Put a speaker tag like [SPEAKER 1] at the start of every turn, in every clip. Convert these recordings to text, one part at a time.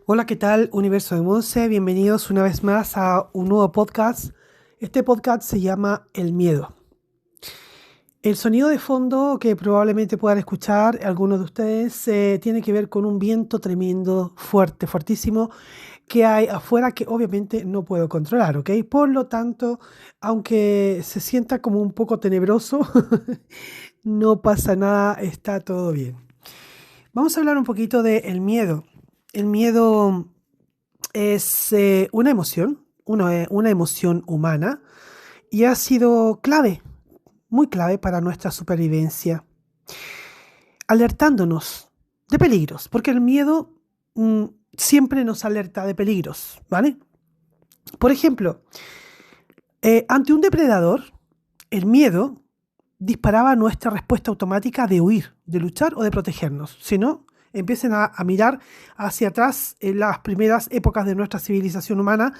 [SPEAKER 1] Hola, ¿qué tal, Universo de Monse? Bienvenidos una vez más a un nuevo podcast. Este podcast se llama El Miedo. El sonido de fondo que probablemente puedan escuchar algunos de ustedes tiene que ver con un viento tremendo, fuerte, fuertísimo, que hay afuera que obviamente no puedo controlar, ¿ok? Por lo tanto, aunque se sienta como un poco tenebroso, no pasa nada, está todo bien. Vamos a hablar un poquito de el miedo. El miedo es una emoción humana y ha sido clave, muy clave para nuestra supervivencia, alertándonos de peligros, porque el miedo mm, siempre nos alerta de peligros, ¿vale? Por ejemplo, ante un depredador, el miedo disparaba nuestra respuesta automática de huir, de luchar o de protegernos. Si no, empiecen a mirar hacia atrás en las primeras épocas de nuestra civilización humana.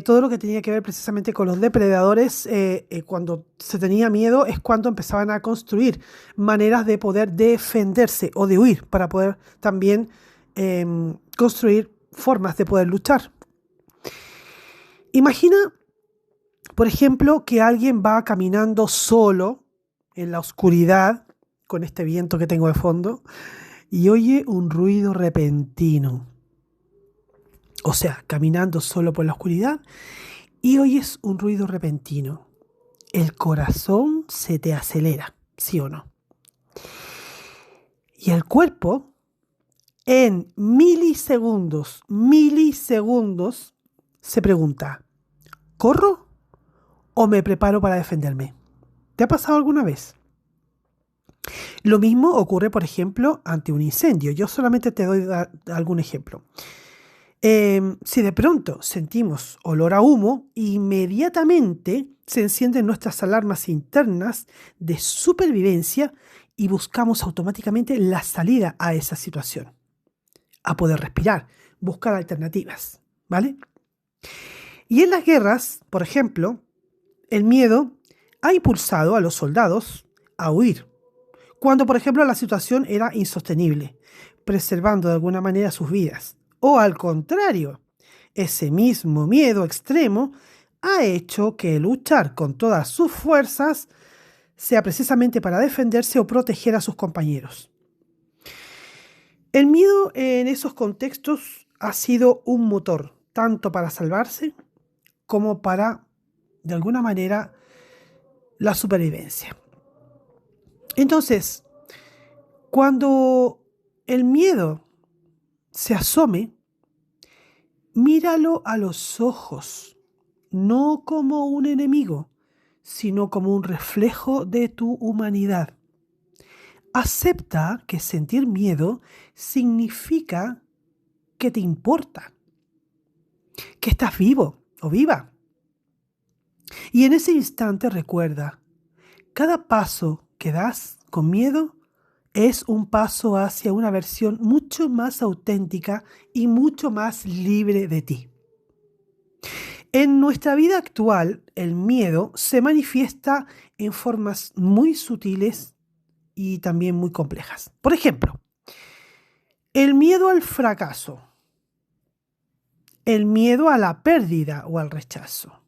[SPEAKER 1] Todo lo que tenía que ver precisamente con los depredadores, cuando se tenía miedo es cuando empezaban a construir maneras de poder defenderse o de huir para poder también construir formas de poder luchar. Imagina, por ejemplo, que alguien va caminando solo en la oscuridad con este viento que tengo de fondo y oye un ruido repentino. O sea, caminando solo por la oscuridad y oyes un ruido repentino. El corazón se te acelera, ¿sí o no? Y el cuerpo, en milisegundos, se pregunta, ¿corro o me preparo para defenderme? ¿Te ha pasado alguna vez? Lo mismo ocurre, por ejemplo, ante un incendio. Yo solamente te doy algún ejemplo. Si de pronto sentimos olor a humo, inmediatamente se encienden nuestras alarmas internas de supervivencia y buscamos automáticamente la salida a esa situación, a poder respirar, buscar alternativas, ¿vale? Y en las guerras, por ejemplo, el miedo ha impulsado a los soldados a huir, cuando, por ejemplo, la situación era insostenible, preservando de alguna manera sus vidas. O al contrario, ese mismo miedo extremo ha hecho que luchar con todas sus fuerzas sea precisamente para defenderse o proteger a sus compañeros. El miedo en esos contextos ha sido un motor, tanto para salvarse como para, de alguna manera, la supervivencia. Entonces, cuando el miedo se asome, míralo a los ojos, no como un enemigo, sino como un reflejo de tu humanidad. Acepta que sentir miedo significa que te importa, que estás vivo o viva. Y en ese instante recuerda, cada paso que das con miedo es un paso hacia una versión mucho más auténtica y mucho más libre de ti. En nuestra vida actual, el miedo se manifiesta en formas muy sutiles y también muy complejas. Por ejemplo, el miedo al fracaso, el miedo a la pérdida o al rechazo.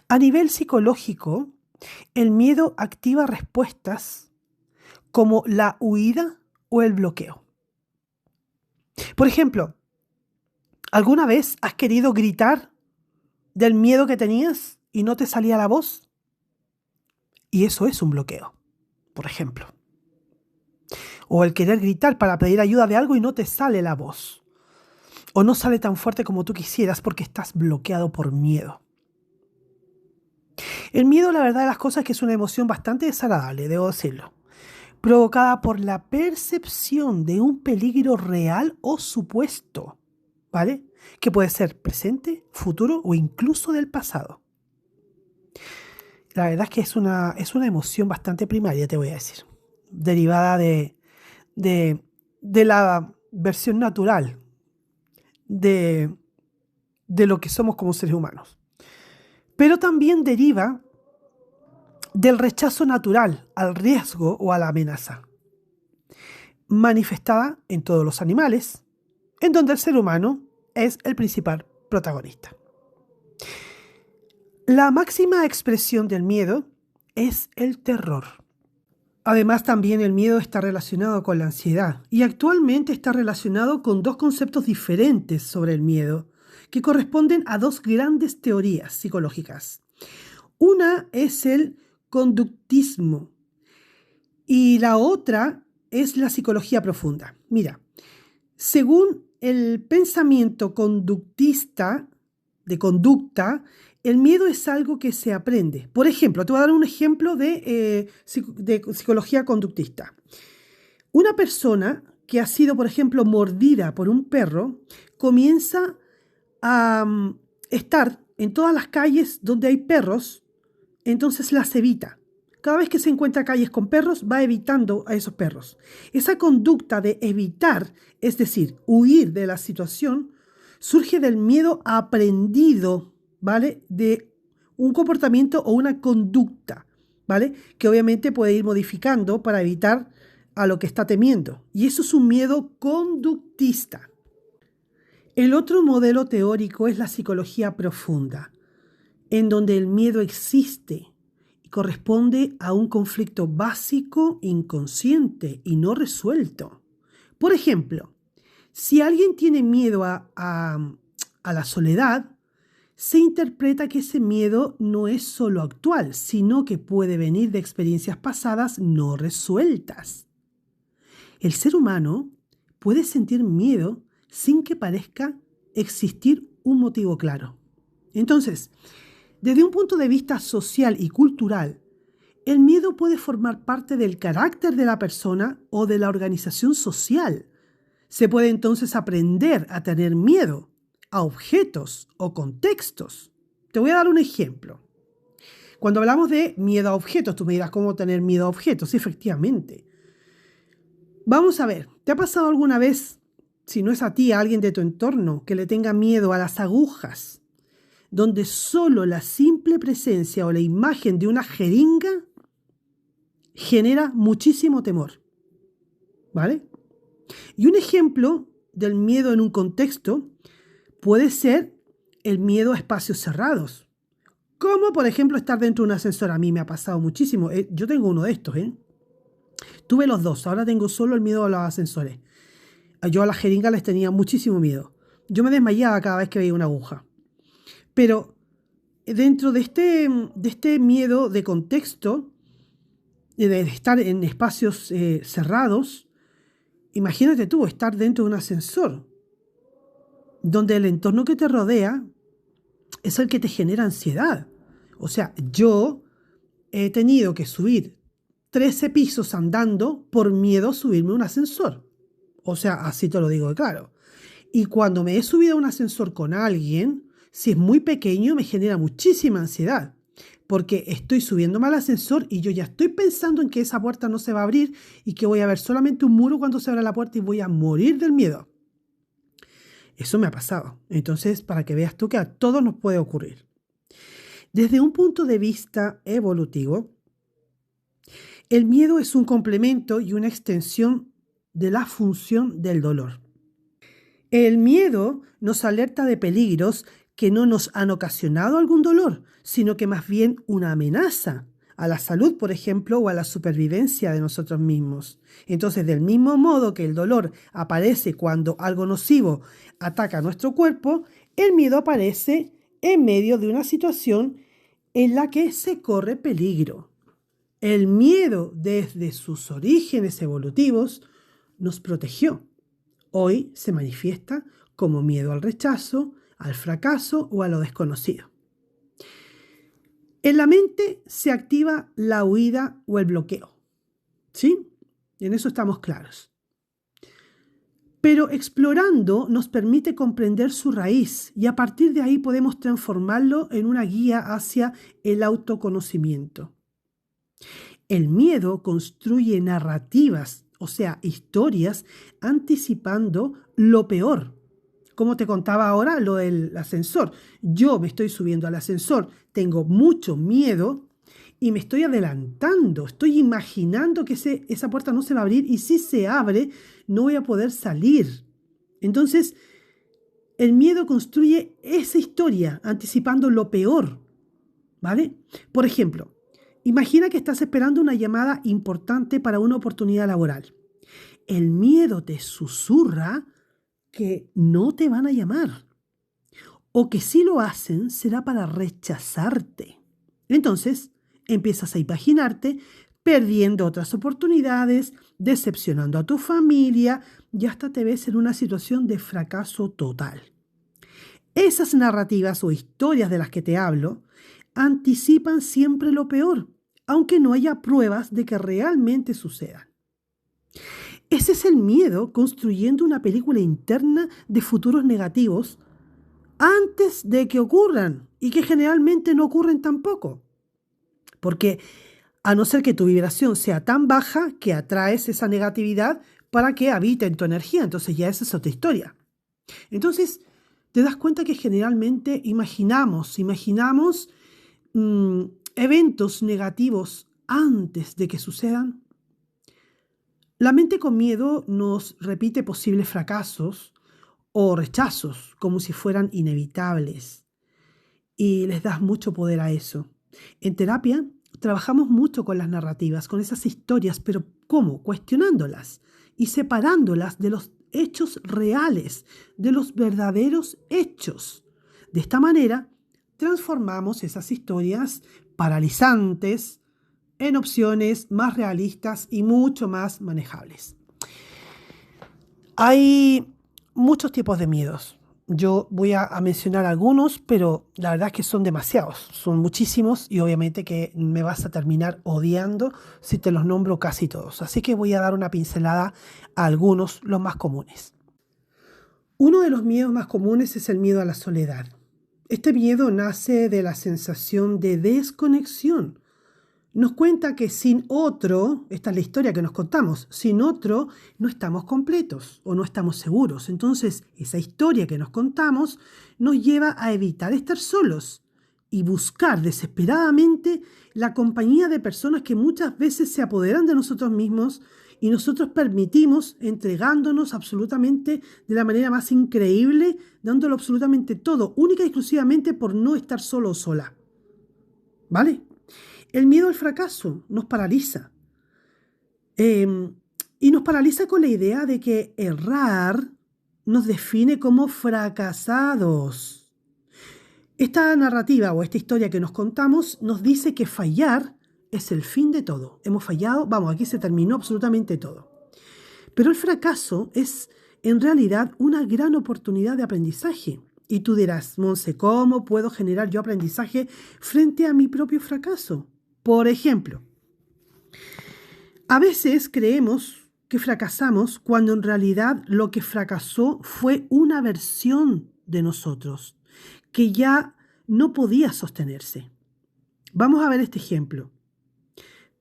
[SPEAKER 1] A nivel psicológico, el miedo activa respuestas como la huida o el bloqueo. Por ejemplo, ¿alguna vez has querido gritar del miedo que tenías y no te salía la voz? Y eso es un bloqueo, por ejemplo. O el querer gritar para pedir ayuda de algo y no te sale la voz. O no sale tan fuerte como tú quisieras porque estás bloqueado por miedo. El miedo, la verdad de las cosas, es que es una emoción bastante desagradable, debo decirlo. Provocada por la percepción de un peligro real o supuesto, ¿vale? Que puede ser presente, futuro o incluso del pasado. La verdad es que es una emoción bastante primaria, te voy a decir. Derivada de, de la versión natural de, de lo que somos como seres humanos. Pero también deriva del rechazo natural al riesgo o a la amenaza, manifestada en todos los animales, en donde el ser humano es el principal protagonista. La máxima expresión del miedo es el terror. Además, también el miedo está relacionado con la ansiedad y actualmente está relacionado con dos conceptos diferentes sobre el miedo que corresponden a dos grandes teorías psicológicas. Una es el conductismo y la otra es la psicología profunda. Mira, según el pensamiento conductista de conducta, el miedo es algo que se aprende. Por ejemplo, te voy a dar un ejemplo de psicología conductista. Una persona que ha sido, por ejemplo, mordida por un perro, comienza a estar en todas las calles donde hay perros, entonces las evita. Cada vez que se encuentra calles con perros, va evitando a esos perros. Esa conducta de evitar, es decir, huir de la situación, surge del miedo aprendido, ¿vale? De un comportamiento o una conducta, ¿vale? Que obviamente puede ir modificando para evitar a lo que está temiendo. Y eso es un miedo conductista. El otro modelo teórico es la psicología profunda, en donde el miedo existe y corresponde a un conflicto básico, inconsciente y no resuelto. Por ejemplo, si alguien tiene miedo a la soledad, se interpreta que ese miedo no es solo actual, sino que puede venir de experiencias pasadas no resueltas. El ser humano puede sentir miedo sin que parezca existir un motivo claro. Entonces, desde un punto de vista social y cultural, el miedo puede formar parte del carácter de la persona o de la organización social. Se puede entonces aprender a tener miedo a objetos o contextos. Te voy a dar un ejemplo. Cuando hablamos de miedo a objetos, tú me dirás cómo tener miedo a objetos. Sí, efectivamente. Vamos a ver, ¿te ha pasado alguna vez, si no es a ti, a alguien de tu entorno, que le tenga miedo a las agujas, donde solo la simple presencia o la imagen de una jeringa genera muchísimo temor? ¿Vale? Y un ejemplo del miedo en un contexto puede ser el miedo a espacios cerrados. Como por ejemplo estar dentro de un ascensor. A mí me ha pasado muchísimo. Yo tengo uno de estos, Tuve los dos. Ahora tengo solo el miedo a los ascensores. Yo a las jeringas les tenía muchísimo miedo. Yo me desmayaba cada vez que veía una aguja. Pero dentro de este miedo de contexto, de estar en espacios cerrados, imagínate tú estar dentro de un ascensor, donde el entorno que te rodea es el que te genera ansiedad. O sea, yo he tenido que subir 13 pisos andando por miedo a subirme a un ascensor. O sea, así te lo digo de claro. Y cuando me he subido a un ascensor con alguien, si es muy pequeño, me genera muchísima ansiedad. Porque estoy subiéndome al ascensor y yo ya estoy pensando en que esa puerta no se va a abrir y que voy a ver solamente un muro cuando se abra la puerta y voy a morir del miedo. Eso me ha pasado. Entonces, para que veas tú que a todos nos puede ocurrir. Desde un punto de vista evolutivo, el miedo es un complemento y una extensión de la función del dolor. El miedo nos alerta de peligros que no nos han ocasionado algún dolor, sino que más bien una amenaza a la salud, por ejemplo, o a la supervivencia de nosotros mismos. Entonces, del mismo modo que el dolor aparece cuando algo nocivo ataca a nuestro cuerpo, el miedo aparece en medio de una situación en la que se corre peligro. El miedo, desde sus orígenes evolutivos, nos protegió. Hoy se manifiesta como miedo al rechazo, al fracaso o a lo desconocido. En la mente se activa la huida o el bloqueo. ¿Sí? En eso estamos claros. Pero explorando nos permite comprender su raíz y a partir de ahí podemos transformarlo en una guía hacia el autoconocimiento. El miedo construye narrativas, o sea, historias, anticipando lo peor. Como te contaba ahora, lo del ascensor. Yo me estoy subiendo al ascensor, tengo mucho miedo y me estoy adelantando. Estoy imaginando que esa puerta no se va a abrir y si se abre, no voy a poder salir. Entonces, el miedo construye esa historia, anticipando lo peor, ¿vale? Por ejemplo, imagina que estás esperando una llamada importante para una oportunidad laboral. El miedo te susurra que no te van a llamar o que si lo hacen será para rechazarte. Entonces, empiezas a imaginarte perdiendo otras oportunidades, decepcionando a tu familia y hasta te ves en una situación de fracaso total. Esas narrativas o historias de las que te hablo anticipan siempre lo peor, aunque no haya pruebas de que realmente sucedan. Ese es el miedo construyendo una película interna de futuros negativos antes de que ocurran y que generalmente no ocurren tampoco. Porque a no ser que tu vibración sea tan baja que atraes esa negatividad para que habite en tu energía, entonces ya esa es otra historia. Entonces te das cuenta que generalmente imaginamos eventos negativos antes de que sucedan. La mente con miedo nos repite posibles fracasos o rechazos como si fueran inevitables y les das mucho poder a eso. En terapia trabajamos mucho con las narrativas, con esas historias, pero ¿cómo? Cuestionándolas y separándolas de los hechos reales, de los verdaderos hechos. De esta manera, transformamos esas historias paralizantes en opciones más realistas y mucho más manejables. Hay muchos tipos de miedos. Yo voy a mencionar algunos, pero la verdad es que son demasiados, son muchísimos y obviamente que me vas a terminar odiando si te los nombro casi todos. Así que voy a dar una pincelada a algunos, los más comunes. Uno de los miedos más comunes es el miedo a la soledad. Este miedo nace de la sensación de desconexión. Nos cuenta que sin otro, esta es la historia que nos contamos, sin otro no estamos completos o no estamos seguros. Entonces, esa historia que nos contamos nos lleva a evitar estar solos y buscar desesperadamente la compañía de personas que muchas veces se apoderan de nosotros mismos y nosotros permitimos entregándonos absolutamente de la manera más increíble, dándolo absolutamente todo, única y exclusivamente por no estar solo o sola. ¿Vale? El miedo al fracaso nos paraliza. Y nos paraliza con la idea de que errar nos define como fracasados. Esta narrativa o esta historia que nos contamos nos dice que fallar es el fin de todo. Hemos fallado, vamos, aquí se terminó absolutamente todo. Pero el fracaso es en realidad una gran oportunidad de aprendizaje. Y tú dirás, Monse, ¿cómo puedo generar yo aprendizaje frente a mi propio fracaso? Por ejemplo, a veces creemos que fracasamos cuando en realidad lo que fracasó fue una versión de nosotros que ya no podía sostenerse. Vamos a ver este ejemplo.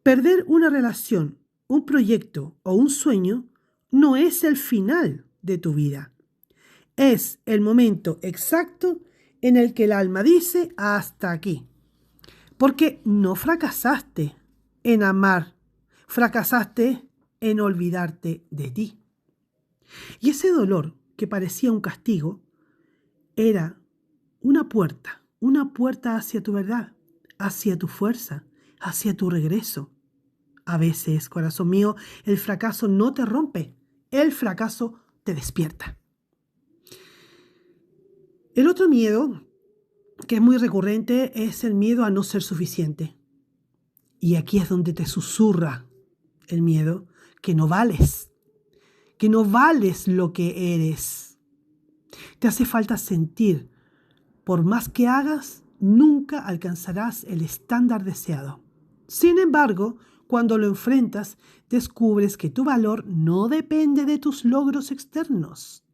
[SPEAKER 1] Perder una relación, un proyecto o un sueño no es el final de tu vida. Es el momento exacto en el que el alma dice hasta aquí. Porque no fracasaste en amar, fracasaste en olvidarte de ti. Y ese dolor que parecía un castigo era una puerta hacia tu verdad, hacia tu fuerza, hacia tu regreso. A veces, corazón mío, el fracaso no te rompe, el fracaso te despierta. El otro miedo, que es muy recurrente, es el miedo a no ser suficiente. Y aquí es donde te susurra el miedo, que no vales lo que eres. Te hace falta sentir, por más que hagas, nunca alcanzarás el estándar deseado. Sin embargo, cuando lo enfrentas, descubres que tu valor no depende de tus logros externos.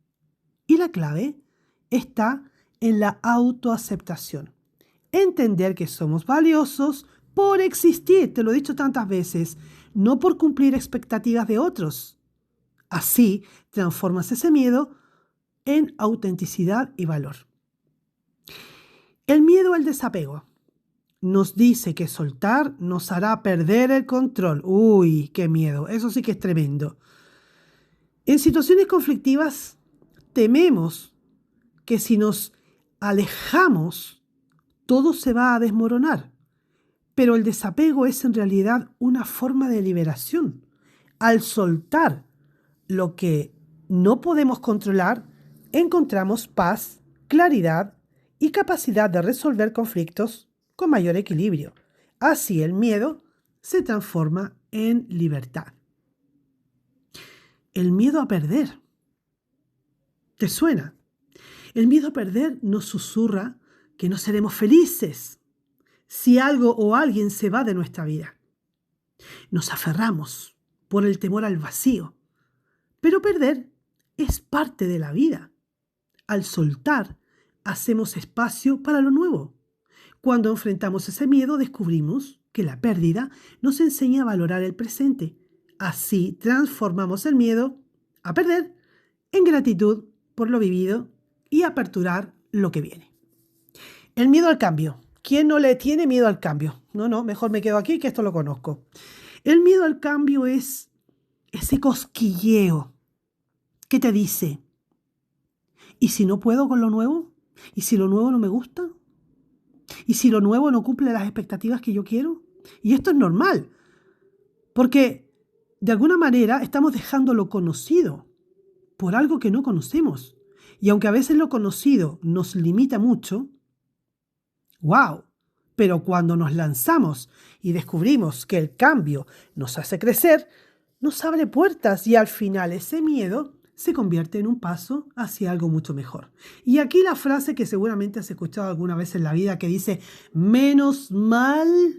[SPEAKER 1] Y la clave está en la autoaceptación. Entender que somos valiosos por existir, te lo he dicho tantas veces, no por cumplir expectativas de otros. Así transformas ese miedo en autenticidad y valor. El miedo al desapego nos dice que soltar nos hará perder el control. Uy, qué miedo, eso sí que es tremendo. En situaciones conflictivas tememos que si nos alejamos, todo se va a desmoronar. Pero el desapego es en realidad una forma de liberación. Al soltar lo que no podemos controlar, encontramos paz, claridad y capacidad de resolver conflictos con mayor equilibrio. Así el miedo se transforma en libertad. El miedo a perder. ¿Te suena? El miedo a perder nos susurra que no seremos felices si algo o alguien se va de nuestra vida. Nos aferramos por el temor al vacío. Pero perder es parte de la vida. Al soltar, hacemos espacio para lo nuevo. Cuando enfrentamos ese miedo, descubrimos que la pérdida nos enseña a valorar el presente. Así transformamos el miedo a perder en gratitud por lo vivido y aperturar lo que viene. El miedo al cambio. ¿Quién no le tiene miedo al cambio? No, mejor me quedo aquí que esto lo conozco. El miedo al cambio es ese cosquilleo que te dice, ¿y si no puedo con lo nuevo? ¿Y si lo nuevo no me gusta? ¿Y si lo nuevo no cumple las expectativas que yo quiero? Y esto es normal, porque de alguna manera estamos dejando lo conocido por algo que no conocemos. Y aunque a veces lo conocido nos limita mucho, ¡wow! Pero cuando nos lanzamos y descubrimos que el cambio nos hace crecer, nos abre puertas y al final ese miedo se convierte en un paso hacia algo mucho mejor. Y aquí la frase que seguramente has escuchado alguna vez en la vida que dice, menos mal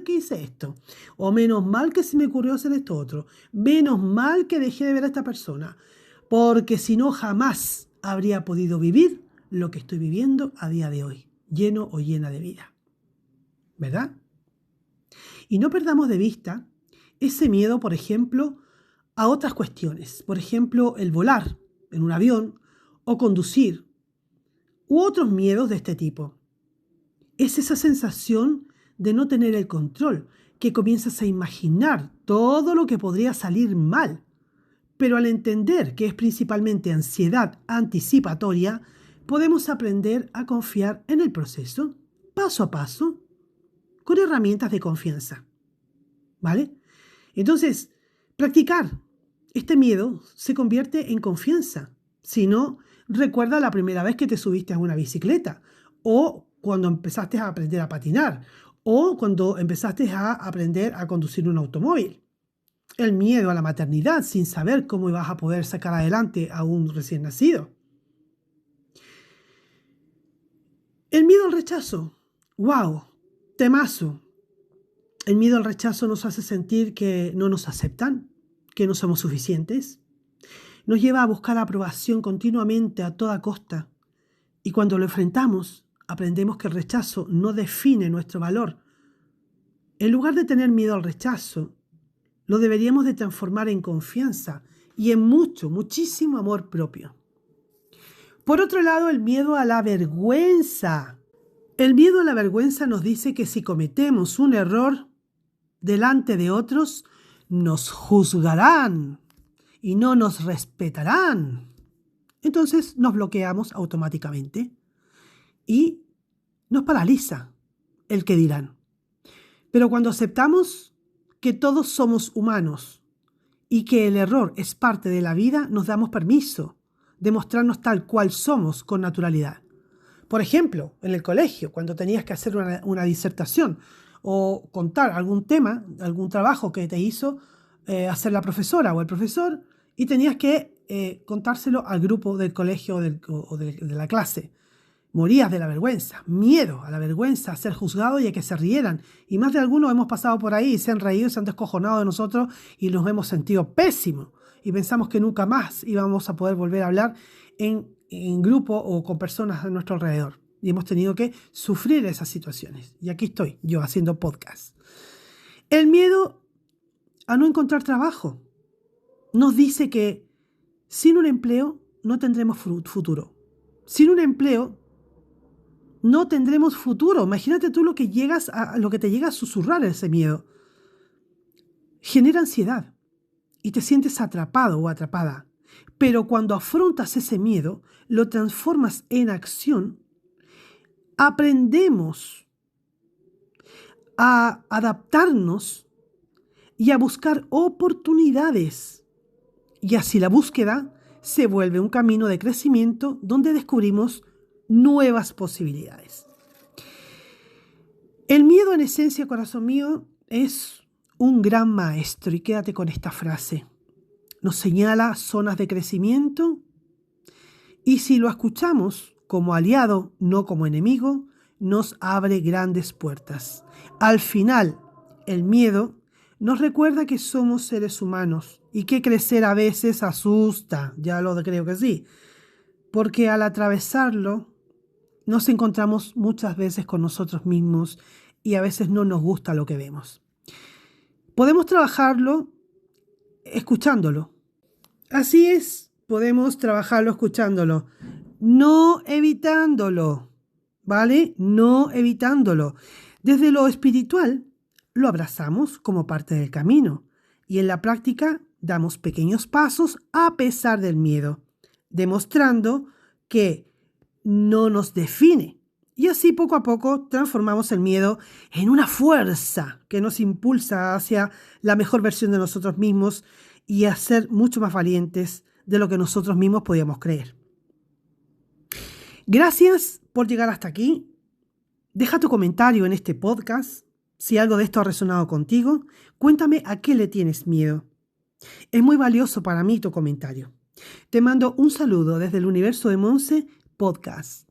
[SPEAKER 1] que hice esto, o menos mal que se me ocurrió hacer esto otro, menos mal que dejé de ver a esta persona, porque si no jamás habría podido vivir lo que estoy viviendo a día de hoy, lleno o llena de vida. ¿Verdad? Y no perdamos de vista ese miedo, por ejemplo, a otras cuestiones. Por ejemplo, el volar en un avión o conducir u otros miedos de este tipo. Es esa sensación de no tener el control, que comienzas a imaginar todo lo que podría salir mal. Pero al entender que es principalmente ansiedad anticipatoria, podemos aprender a confiar en el proceso, paso a paso, con herramientas de confianza. ¿Vale? Entonces, practicar este miedo se convierte en confianza. Si no, recuerda la primera vez que te subiste a una bicicleta, o cuando empezaste a aprender a patinar, o cuando empezaste a aprender a conducir un automóvil. El miedo a la maternidad sin saber cómo ibas a poder sacar adelante a un recién nacido. El miedo al rechazo. ¡Wow! Temazo. El miedo al rechazo nos hace sentir que no nos aceptan, que no somos suficientes. Nos lleva a buscar aprobación continuamente a toda costa. Y cuando lo enfrentamos, aprendemos que el rechazo no define nuestro valor. En lugar de tener miedo al rechazo, lo deberíamos de transformar en confianza y en muchísimo amor propio. Por otro lado, el miedo a la vergüenza. El miedo a la vergüenza nos dice que si cometemos un error delante de otros, nos juzgarán y no nos respetarán. Entonces nos bloqueamos automáticamente y nos paraliza el que dirán. Pero cuando aceptamos que todos somos humanos y que el error es parte de la vida, nos damos permiso de mostrarnos tal cual somos con naturalidad. Por ejemplo, en el colegio, cuando tenías que hacer una disertación o contar algún tema, algún trabajo que te hizo hacer la profesora o el profesor, y tenías que contárselo al grupo del colegio o de la clase. Morías de la vergüenza, miedo a la vergüenza, a ser juzgado y a que se rieran. Y más de algunos hemos pasado por ahí y se han reído, se han descojonado de nosotros y nos hemos sentido pésimos. Y pensamos que nunca más íbamos a poder volver a hablar en grupo o con personas a nuestro alrededor. Y hemos tenido que sufrir esas situaciones. Y aquí estoy, yo haciendo podcast. El miedo a no encontrar trabajo nos dice que sin un empleo no tendremos futuro. Sin un empleo no tendremos futuro. Imagínate tú lo que te llega a susurrar ese miedo. Genera ansiedad y te sientes atrapado o atrapada. Pero cuando afrontas ese miedo, lo transformas en acción, aprendemos a adaptarnos y a buscar oportunidades. Y así la búsqueda se vuelve un camino de crecimiento donde descubrimos nuevas posibilidades. El miedo, en esencia, corazón mío, es un gran maestro, y quédate con esta frase. Nos señala zonas de crecimiento, y si lo escuchamos como aliado, no como enemigo, nos abre grandes puertas. Al final, el miedo nos recuerda que somos seres humanos y que crecer a veces asusta, ya lo creo que sí, porque al atravesarlo nos encontramos muchas veces con nosotros mismos y a veces no nos gusta lo que vemos. Podemos trabajarlo escuchándolo. Así es, podemos trabajarlo escuchándolo, no evitándolo, ¿vale? No evitándolo. Desde lo espiritual, lo abrazamos como parte del camino y en la práctica damos pequeños pasos a pesar del miedo, demostrando que no nos define. Y así poco a poco transformamos el miedo en una fuerza que nos impulsa hacia la mejor versión de nosotros mismos y a ser mucho más valientes de lo que nosotros mismos podíamos creer. Gracias por llegar hasta aquí. Deja tu comentario en este podcast. Si algo de esto ha resonado contigo, cuéntame a qué le tienes miedo. Es muy valioso para mí tu comentario. Te mando un saludo desde el Universo de Monse Podcast.